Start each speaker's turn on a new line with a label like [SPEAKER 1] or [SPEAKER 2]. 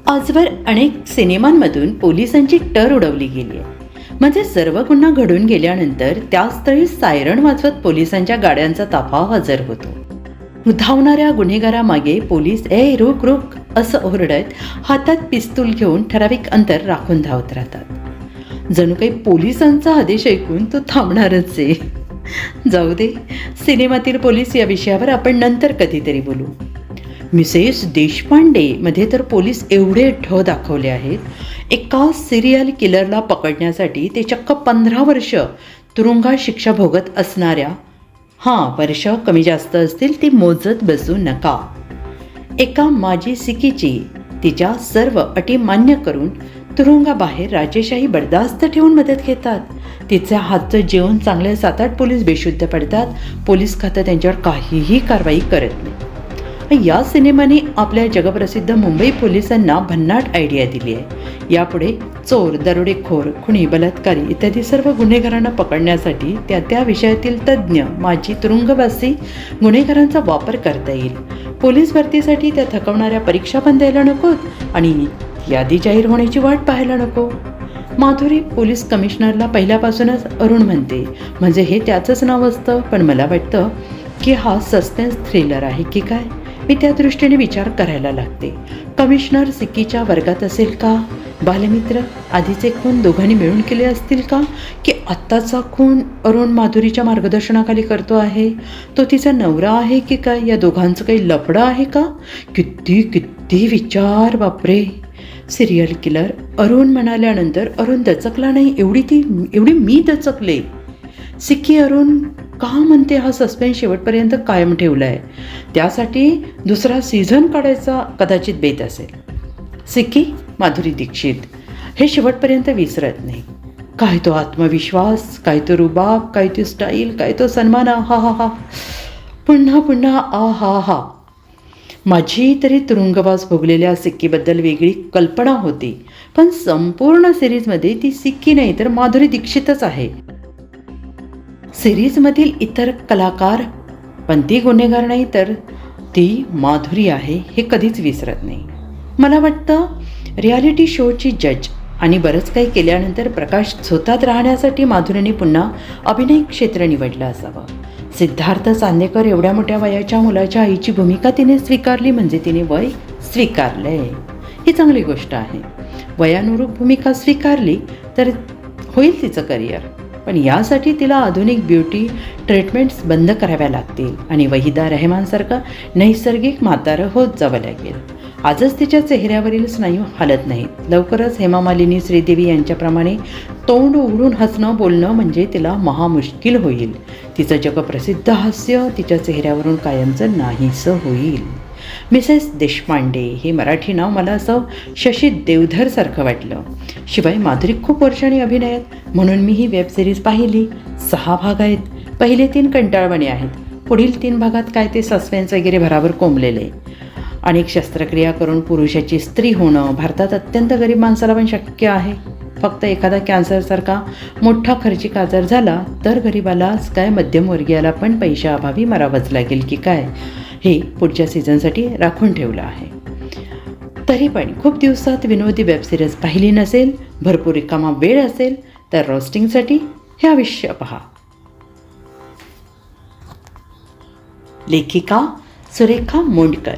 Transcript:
[SPEAKER 1] आजवर अनेक सिनेमांमधून पोलिसांची टर उडवली गेली आहे. म्हणजे सर्व गुन्हा घडून गेल्यानंतर त्याच स्थळी सायरन वाजवत पोलिसांच्या गाड्यांचा ताफा हजर होतो. धावणाऱ्या गुन्हेगारामागे पोलीस ए रुक रुक असं ओरडत हातात पिस्तूल घेऊन ठराविक अंतर राखून धावत राहतात. जणू काही पोलिसांचा आदेश ऐकून तो थांबणारच आहे. जाऊ दे, सिनेमातील पोलीस या विषयावर आपण नंतर कधीतरी बोलू. मिसेस देशपांडे मध्ये तर पोलीस एवढे ढ दाखवले आहेत. एका सिरियल किलरला पकडण्यासाठी ते चक्क 15 वर्ष तुरुंगात शिक्षा भोगत असणाऱ्या, वर्ष कमी जास्त असतील ती मोजत बसू नका. एका माजी सिकीची तिच्या सर्व अटी मान्य करून तुरुंगाबाहेर राजेशाही बर्दास्त ठेवून मदत घेतात. तिच्या हातचं जेवण चांगले 7-8 पोलीस बेशुद्ध पडतात. पोलीस खातं त्यांच्यावर काहीही कारवाई करत नाही. या सिनेमाने आपल्या जगप्रसिद्ध मुंबई पोलिसांना भन्नाट आयडिया दिली आहे. यापुढे चोर, दरोडेखोर, खुनी, बलात्कारी इत्यादी सर्व गुन्हेगारांना पकडण्यासाठी त्या विषयातील तज्ज्ञ, माजी तुरुंगवासी गुन्हेगारांचा वापर करता येईल. पोलीस भरतीसाठी त्या थकवणाऱ्या परीक्षा पण द्यायला नकोत आणि यादी जाहीर होण्याची वाट पाहायला नको. माधुरी पोलीस कमिशनरला पहिल्यापासूनच अरुण म्हणते, म्हणजे हे त्याचंच नाव असतं. पण मला वाटतं की हा सस्पेन्स थ्रिलर आहे की काय. मी त्या दृष्टीने विचार करायला लागते. कमिशनर सिक्कीच्या वर्गात असेल का? बालमित्र आधीचे खून दोघांनी मिळून केले असतील का? की आत्ताचा खून अरुण माधुरीच्या मार्गदर्शनाखाली करतो आहे? तो तिचा नवरा आहे की काय? या दोघांचं काही लफडं आहे का? किती किती विचार, बापरे. सिरियल किलर अरुण म्हणाल्यानंतर अरुण दचकला नाही, एवढी मी दचकले. सिक्की अरुण का म्हणते हा सस्पेन्स शेवटपर्यंत कायम ठेवला आहे. त्यासाठी दुसरा सीझन काढायचा कदाचित बेत असेल. सिक्की माधुरी दीक्षित हे शेवटपर्यंत विसरत नाही. काय तो आत्मविश्वास, काय तो रुबाब, काय ती स्टाईल, काय तो सन्मान. हा पुन्हा पुन्हा माझी तरी तुरुंगवास भोगलेल्या सिक्कीबद्दल वेगळी कल्पना होती. पण संपूर्ण सिरीजमध्ये ती सिक्की नाही तर माधुरी दीक्षितच आहे. सिरीजमधील इतर कलाकार, पण ती गुन्हेगार नाही तर ती माधुरी आहे हे कधीच विसरत नाही. मला वाटतं रियालिटी शोची जज आणि बरंच काही केल्यानंतर प्रकाश झोतात राहण्यासाठी माधुरीने पुन्हा अभिनय क्षेत्र निवडलं असावं. सिद्धार्थ चांदेकर एवढ्या मोठ्या वयाच्या मुलाच्या आईची भूमिका तिने स्वीकारली म्हणजे तिने वय स्वीकारलंय, ही चांगली गोष्ट आहे. वयानुरूप भूमिका स्वीकारली तर होईल तिचं करिअर. पण यासाठी तिला आधुनिक ब्युटी ट्रीटमेंट्स बंद कराव्या लागतील आणि वहिदा रेहमानसारखं नैसर्गिक म्हातारं होत जावं लागेल. आजच तिच्या चेहऱ्यावरील स्नायू हालत नाहीत. लवकरच हेमा मालिनी, श्रीदेवी यांच्याप्रमाणे तोंड उघडून हसणं बोलणं म्हणजे तिला महामुश्किल होईल. तिचं जगप्रसिद्ध हास्य तिच्या चेहऱ्यावरून कायमचं नाहीसं होईल. मिसेस देशपांडे हे मराठी नाव मला असं शशी देवधरसारखं वाटलं. शिवाय माधुरी खूप वर्षांनी अभिनयात म्हणून मी ही वेबसिरीज पाहिली. 6 भाग आहेत. पहिले 3 कंटाळवाणे आहेत. पुढील 3 भागात काय ते सस्पेन्स वगैरे भराभर कोंबलेले. अनेक शस्त्रक्रिया करून पुरुषाची स्त्री होणं भारतात अत्यंत गरीब माणसाला पण शक्य आहे. फक्त एखादा कॅन्सरसारखा मोठा खर्चिक आजार झाला तर गरीबालाच काय मध्यमवर्गीयाला पण पैशाअभावी मरावंच लागेल की काय, हे पुढच्या सीझनसाठी राखून ठेवलं आहे. तरी पण खूप दिवसात विनोदी वेबसिरीज पाहिली नसेल, भरपूर रिकामा वेळ असेल तर रोस्टिंगसाठी हे अवश्य पहा. लेखिका सुरेखा मोंडकर,